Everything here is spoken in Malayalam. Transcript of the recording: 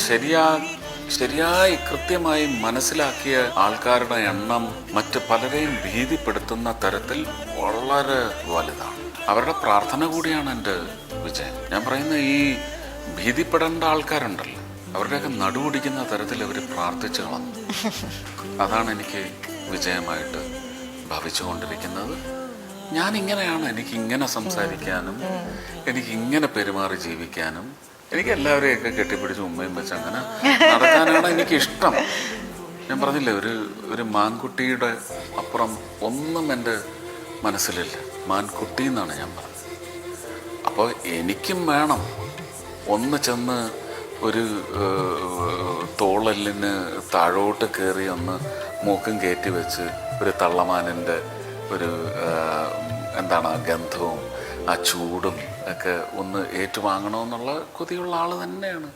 ശരിയാ ശരിയായി കൃത്യമായി മനസ്സിലാക്കിയ ആൾക്കാരുടെ എണ്ണം മറ്റ് പലരെയും ഭീതിപ്പെടുത്തുന്ന തരത്തിൽ വളരെ വലുതാണ്. അവരുടെ പ്രാർത്ഥന കൂടിയാണ് എൻ്റെ വിജയം. ഞാൻ പറയുന്ന ഈ ഭീതിപ്പെടേണ്ട ആൾക്കാരുണ്ടല്ലോ, അവരുടെയൊക്കെ നടുപിടിക്കുന്ന തരത്തിൽ അവർ പ്രാർത്ഥിച്ചു കളഞ്ഞു. അതാണ് എനിക്ക് വിജയമായിട്ട് ഭവിച്ചുകൊണ്ടിരിക്കുന്നത്. ഞാനിങ്ങനെയാണ്, എനിക്കിങ്ങനെ സംസാരിക്കാനും എനിക്കിങ്ങനെ പെരുമാറി ജീവിക്കാനും എനിക്ക് എല്ലാവരെയൊക്കെ കെട്ടിപ്പിടിച്ച് ഉമ്മയും വെച്ച് അങ്ങനെ നടക്കാനാണ് എനിക്കിഷ്ടം. ഞാൻ പറഞ്ഞില്ലേ, ഒരു മാൻകുട്ടിയുടെ അപ്പുറം ഒന്നും എൻ്റെ മനസ്സിലില്ല. മാൻകുട്ടി എന്നാണ് ഞാൻ പറഞ്ഞത്. അപ്പോൾ എനിക്കും വേണം ഒന്ന് ചെന്ന് ഒരു തോളലിന് താഴോട്ട് കയറി ഒന്ന് മൂക്കും കയറ്റി വെച്ച് ഒരു തള്ളമാനിൻ്റെ ഒരു എന്താണ് ആ ഗന്ധവും ആ ചൂടും ഒക്കെ ഒന്ന് ഏറ്റുവാങ്ങണമെന്നുള്ള കൊതിയുള്ള ആൾ തന്നെയാണ്.